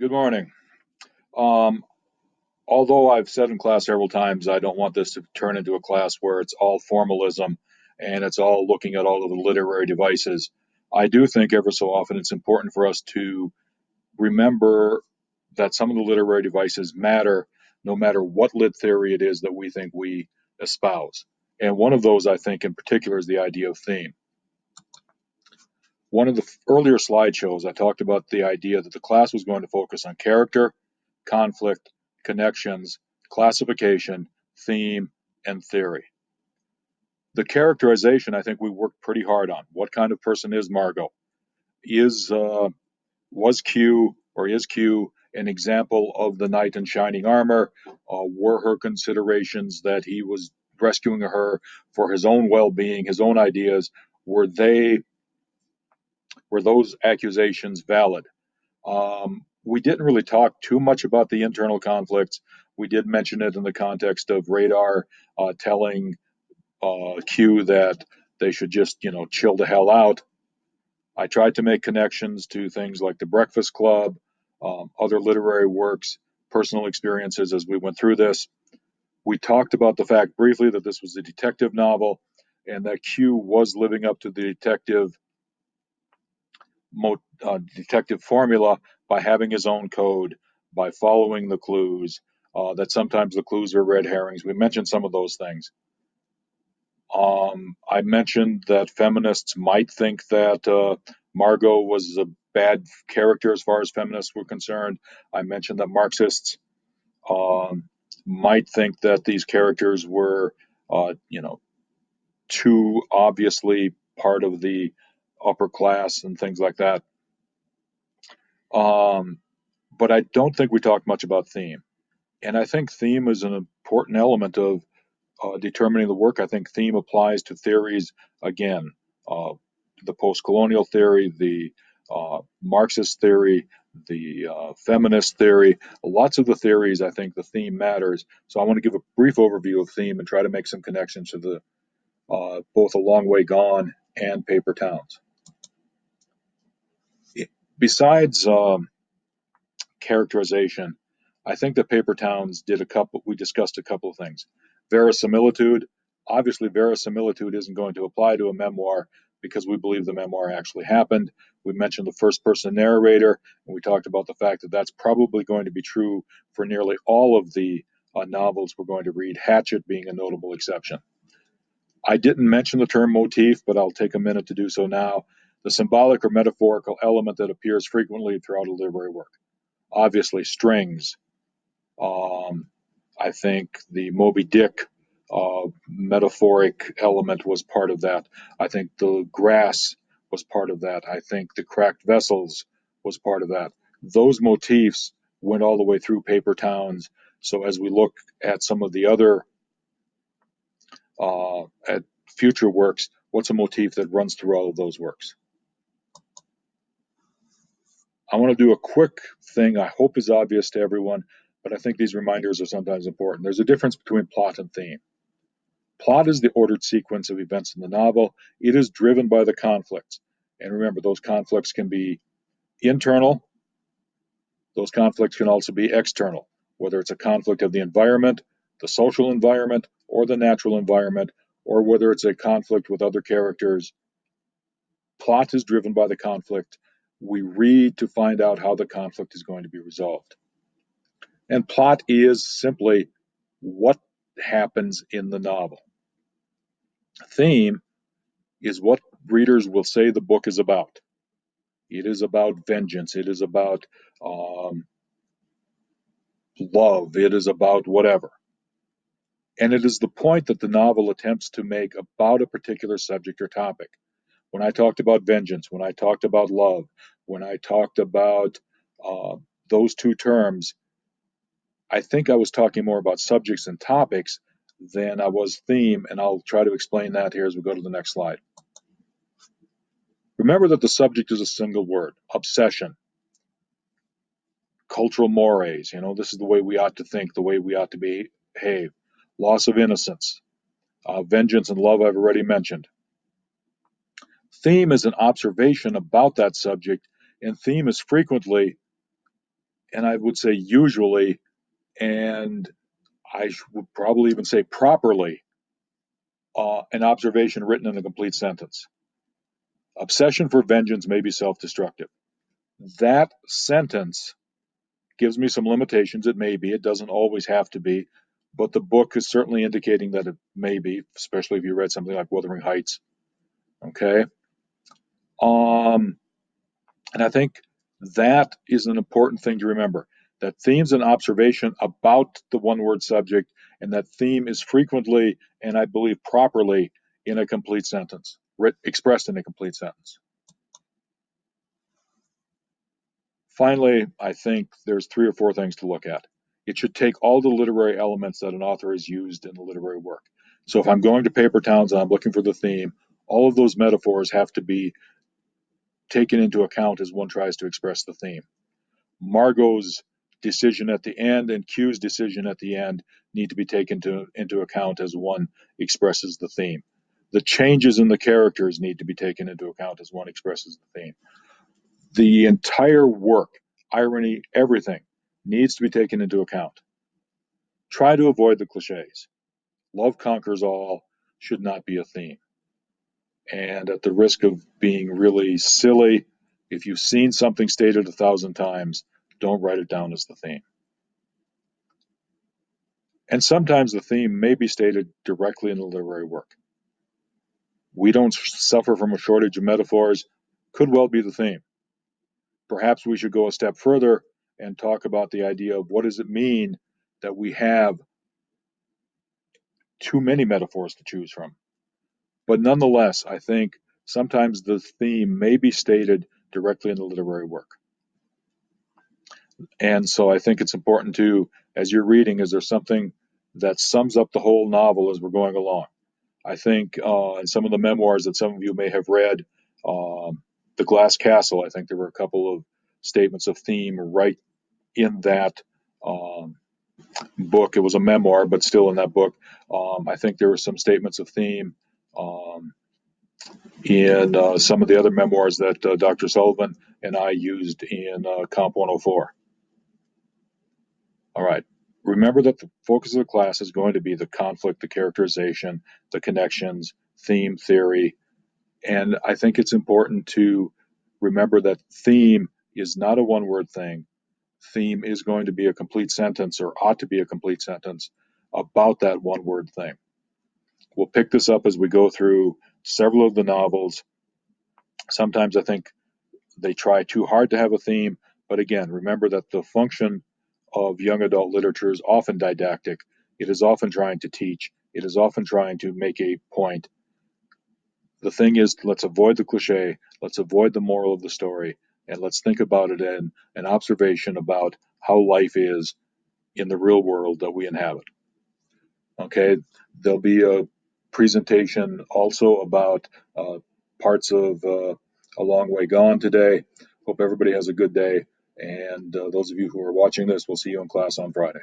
Good morning. Um, Although I've said in class several times, I don't want this to turn into a class where it's all formalism and it's all looking at all of the literary devices. I do think ever so often it's important for us to remember that some of the literary devices matter no matter what lit theory it is that we think we espouse. And one of those, I think, in particular, is the idea of theme. One of the earlier slideshows, I talked about the idea that the class was going to focus on character, conflict, connections, classification, theme, and theory. The characterization, I think we worked pretty hard on. What kind of person is Margot? Is Was Q or is Q an example of the knight in shining armor? Were her considerations that he was rescuing her for his own well-being, his own ideas? Were they were those accusations valid? We didn't really talk too much about the internal conflicts. We did mention it in the context of Radar telling Q that they should just, chill the hell out. I tried to make connections to things like the Breakfast Club, other literary works, personal experiences as we went through this. We talked about the fact briefly that this was a detective novel and that Q was living up to the detective formula by having his own code, by following the clues, that sometimes the clues are red herrings. We mentioned some of those things. I mentioned that feminists might think that Margot was a bad character as far as feminists were concerned. I mentioned that Marxists um, might think that these characters were, too obviously part of the upper class and things like that. Um, but I don't think we talked much about theme. And I think theme is an important element of determining the work. I think theme applies to theories again, uh, the post colonial theory, the Marxist theory, the feminist theory. Lots of the theories, I think the theme matters. So I want to give a brief overview of theme and try to make some connections to the both A Long Way Gone and Paper Towns. Besides characterization, I think that Paper Towns we discussed a couple of things. Verisimilitude, obviously, verisimilitude isn't going to apply to a memoir because we believe the memoir actually happened. We mentioned the first person narrator, and we talked about the fact that that's probably going to be true for nearly all of the novels we're going to read, Hatchet being a notable exception. I didn't mention the term motif, but I'll take a minute to do so now. The symbolic or metaphorical element that appears frequently throughout a literary work. Obviously, strings. Um, I think the Moby Dick metaphoric element was part of that. I think the grass was part of that. I think the cracked vessels was part of that. Those motifs went all the way through Paper Towns. So as we look at some of the other at future works, what's a motif that runs through all of those works? I want to do a quick thing I hope is obvious to everyone, but I think these reminders are sometimes important. There's a difference between plot and theme. Plot is the ordered sequence of events in the novel. It is driven by the conflicts. And remember, those conflicts can be internal, those conflicts can also be external, whether it's a conflict of the environment, the social environment, or the natural environment, or whether it's a conflict with other characters. Plot is driven by the conflict. We read to find out how the conflict is going to be resolved. And plot is simply what happens in the novel. Theme is what readers will say the book is about. It is about vengeance. It is about um, love. It is about whatever. And it is the point that the novel attempts to make about a particular subject or topic. When I talked about vengeance, when I talked about love, when I talked about uh, those two terms, I think I was talking more about subjects and topics than I was theme, and I'll try to explain that here as we go to the next slide. Remember that the subject is a single word, obsession, cultural mores, this is the way we ought to think, the way we ought to behave, loss of innocence, vengeance and love I've already mentioned. Theme is an observation about that subject, and theme is frequently and I would say usually, and I would probably even say properly, an observation written in a complete sentence. Obsession for vengeance may be self destructive. That sentence gives me some limitations. It may be, it doesn't always have to be, but the book is certainly indicating that it may be, especially if you read something like Wuthering Heights. Okay. Um, and I think that is an important thing to remember, that themes and observation about the one word subject, and that theme is frequently, and I believe properly, in a complete sentence, expressed in a complete sentence. Finally, I think there's 3 or 4 things to look at. It should take all the literary elements that an author has used in the literary work. So if I'm going to Paper Towns and I'm looking for the theme, all of those metaphors have to be taken into account as one tries to express the theme. Margot's decision at the end and Q's decision at the end need to be taken into account as one expresses the theme. The changes in the characters need to be taken into account as one expresses the theme. The entire work, irony, everything needs to be taken into account. Try to avoid the cliches. Love conquers all should not be a theme. And at the risk of being really silly, if you've seen something stated 1,000 times, don't write it down as the theme. And sometimes the theme may be stated directly in the literary work. We don't suffer from a shortage of metaphors, could well be the theme. Perhaps we should go a step further and talk about the idea of what does it mean that we have too many metaphors to choose from. But nonetheless, I think sometimes the theme may be stated directly in the literary work. And so I think it's important to, as you're reading, is there something that sums up the whole novel as we're going along? I think in some of the memoirs that some of you may have read, The Glass Castle, I think there were a couple of statements of theme right in that book. It was a memoir, but still in that book. I think there were some statements of theme in some of the other memoirs that Dr. Sullivan and I used in Comp 104. All right. Remember that the focus of the class is going to be the conflict, the characterization, the connections, theme, theory. And I think it's important to remember that theme is not a one word thing. Theme is going to be a complete sentence, or ought to be a complete sentence, about that one word thing. We'll pick this up as we go through several of the novels. Sometimes I think they try too hard to have a theme, but again, remember that the function of young adult literature is often didactic. It is often trying to teach. It is often trying to make a point. The thing is, let's avoid the cliche, let's avoid the moral of the story, and let's think about it in an observation about how life is in the real world that we inhabit. Okay, there'll be a presentation also about parts of A Long Way Gone today. Hope everybody has a good day. And those of you who are watching this, we'll see you in class on Friday.